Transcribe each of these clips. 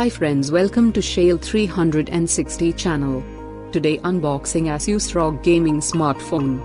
Hi friends, welcome to Shale 360 channel. Today unboxing Asus ROG gaming smartphone.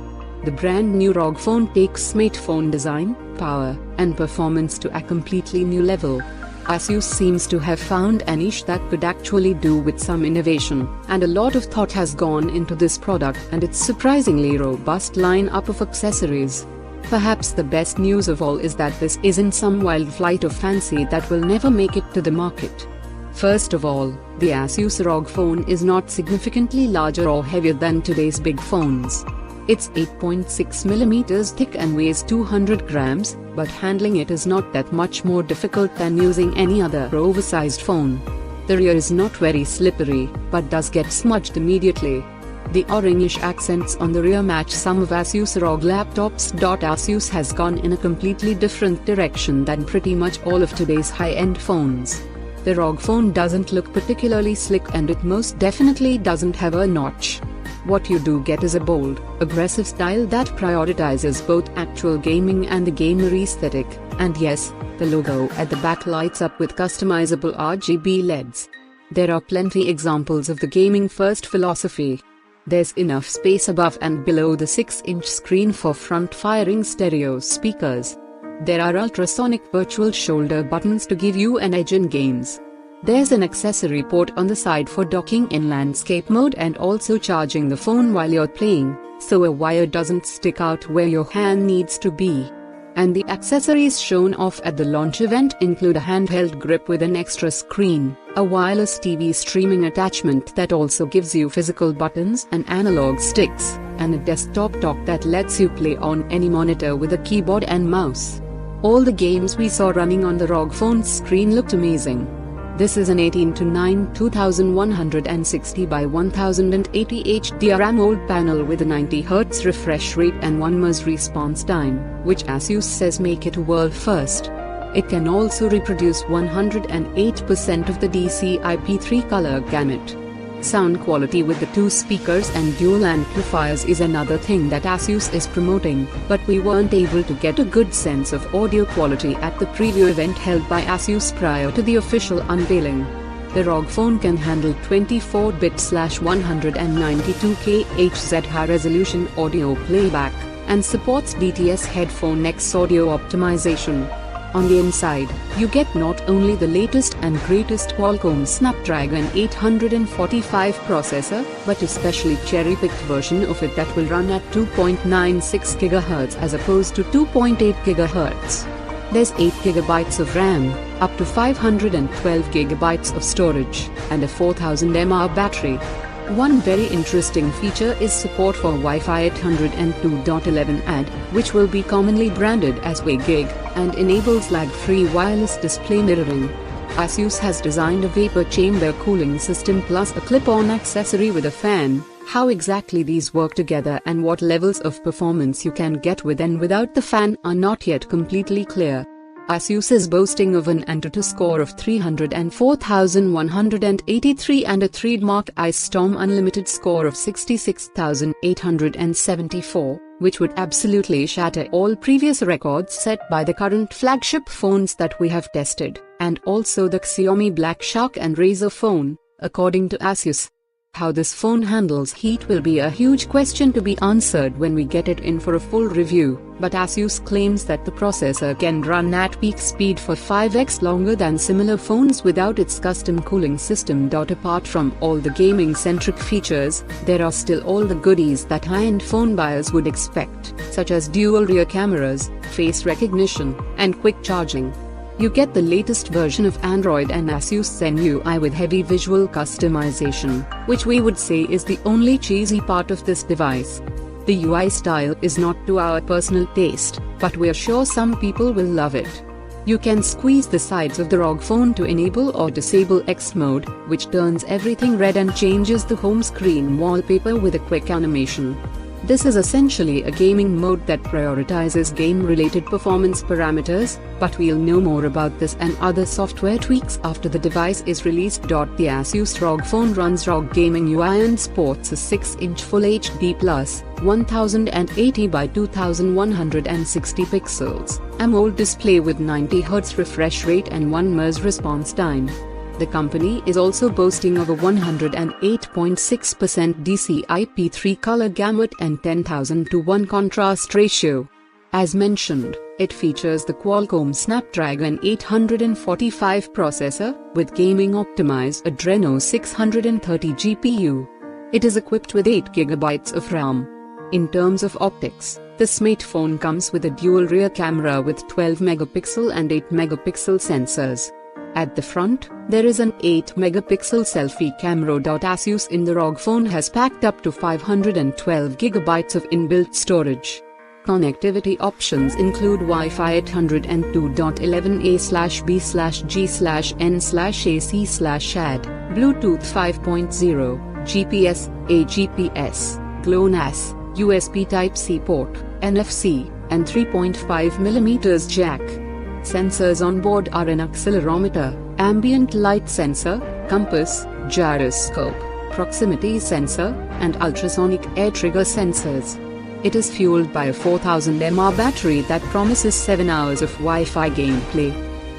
The brand new ROG phone takes smartphone design, power, and performance to a completely new level. Asus seems to have found a niche that could actually do with some innovation, and a lot of thought has gone into this product and its surprisingly robust lineup of accessories. Perhaps the best news of all is that this isn't some wild flight of fancy that will never make it to the market. First of all, the Asus ROG phone is not significantly larger or heavier than today's big phones. It's 8.6mm thick and weighs 200 grams, but handling it is not that much more difficult than using any other oversized phone. The rear is not very slippery, but does get smudged immediately. The orangish accents on the rear match some of Asus ROG laptops. Asus has gone in a completely different direction than pretty much all of today's high-end phones. The ROG phone doesn't look particularly slick and it most definitely doesn't have a notch. What you do get is a bold, aggressive style that prioritizes both actual gaming and the gamer aesthetic, and yes, the logo at the back lights up with customizable RGB LEDs. There are plenty examples of the gaming-first philosophy. There's enough space above and below the 6-inch screen for front-firing stereo speakers. There are ultrasonic virtual shoulder buttons to give you an edge in games. There's an accessory port on the side for docking in landscape mode and also charging the phone while you're playing, so a wire doesn't stick out where your hand needs to be. And the accessories shown off at the launch event include a handheld grip with an extra screen, a wireless TV streaming attachment that also gives you physical buttons and analog sticks, and a desktop dock that lets you play on any monitor with a keyboard and mouse. All the games we saw running on the ROG phone's screen looked amazing. This is an 18:9 2160 by 1080 HDR AMOLED panel with a 90Hz refresh rate and 1 ms response time, which Asus says make it a world first. It can also reproduce 108% of the DCI-P3 color gamut. Sound quality with the 2 speakers and dual amplifiers is another thing that Asus is promoting, but we weren't able to get a good sense of audio quality at the preview event held by Asus prior to the official unveiling. The ROG phone can handle 24-bit/192K Hz high-resolution audio playback, and supports DTS headphone X audio optimization. On the inside, you get not only the latest and greatest Qualcomm Snapdragon 845 processor, but a specially cherry-picked version of it that will run at 2.96 GHz as opposed to 2.8 GHz. There's 8 GB of RAM, up to 512 GB of storage, and a 4000 mAh battery. One very interesting feature is support for Wi-Fi 802.11ad, which will be commonly branded as WiGig, and enables lag-free wireless display mirroring. Asus has designed a vapor chamber cooling system plus a clip-on accessory with a fan. How exactly these work together and what levels of performance you can get with and without the fan are not yet completely clear. Asus is boasting of an Antutu score of 304,183 and a trademark Ice Storm Unlimited score of 66,874, which would absolutely shatter all previous records set by the current flagship phones that we have tested, and also the Xiaomi Black Shark and Razer phone, according to Asus. How this phone handles heat will be a huge question to be answered when we get it in for a full review, but Asus claims that the processor can run at peak speed for 5x longer than similar phones without its custom cooling system. Apart from all the gaming-centric features, there are still all the goodies that high-end phone buyers would expect, such as dual rear cameras, face recognition, and quick charging. You get the latest version of Android and Asus Zen UI with heavy visual customization, which we would say is the only cheesy part of this device. The UI style is not to our personal taste, but we're sure some people will love it. You can squeeze the sides of the ROG phone to enable or disable X mode, which turns everything red and changes the home screen wallpaper with a quick animation. This is essentially a gaming mode that prioritizes game-related performance parameters, but we'll know more about this and other software tweaks after the device is released. The Asus ROG phone runs ROG Gaming UI and sports a 6-inch Full HD Plus, 1080 by 2160 pixels, AMOLED display with 90Hz refresh rate and 1 ms response time. The company is also boasting of a 108.6% DCI-P3 color gamut and 10,000:1 contrast ratio. As mentioned, it features the Qualcomm Snapdragon 845 processor with gaming-optimized Adreno 630 GPU. It is equipped with 8 GB of RAM. In terms of optics, the smartphone comes with a dual rear camera with 12 megapixel and 8 megapixel sensors. At the front, there is an 8 megapixel selfie camera. Asus in the ROG phone has packed up to 512 GB of inbuilt storage. Connectivity options include Wi-Fi 802.11a/b/g/n/ac/ad, Bluetooth 5.0, GPS, AGPS, GLONASS, USB Type-C port, NFC, and 3.5mm jack. Sensors on board are an accelerometer, ambient light sensor, compass, gyroscope, proximity sensor, and ultrasonic air trigger sensors. It is fueled by a 4000 mAh battery that promises 7 hours of Wi-Fi gameplay.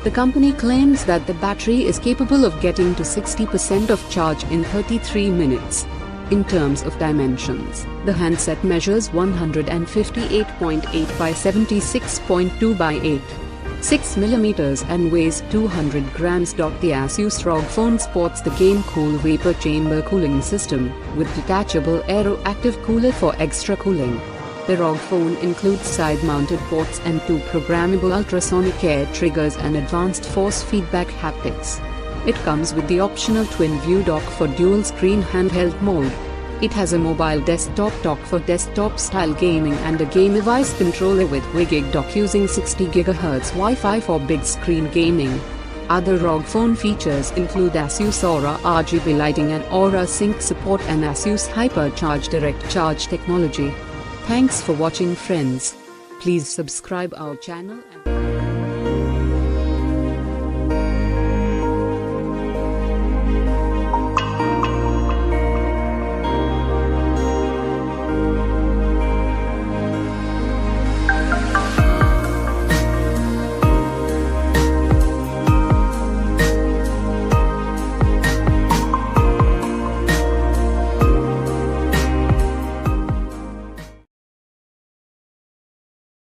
The company claims that the battery is capable of getting to 60% of charge in 33 minutes. In terms of dimensions, the handset measures 158.8 by 76.2 by 8.6 mm and weighs 200 grams. The Asus ROG phone sports the GameCool vapor chamber cooling system, with detachable aero-active cooler for extra cooling. The ROG phone includes side-mounted ports and 2 programmable ultrasonic air triggers and advanced force feedback haptics. It comes with the optional twin-view dock for dual-screen handheld mode. It has a mobile desktop dock for desktop-style gaming and a GameVice controller with WiGig dock using 60 GHz Wi-Fi for big-screen gaming. Other ROG phone features include Asus Aura RGB lighting and Aura Sync support and Asus Hypercharge Direct Charge technology. Thanks for watching, friends. Please subscribe our channel.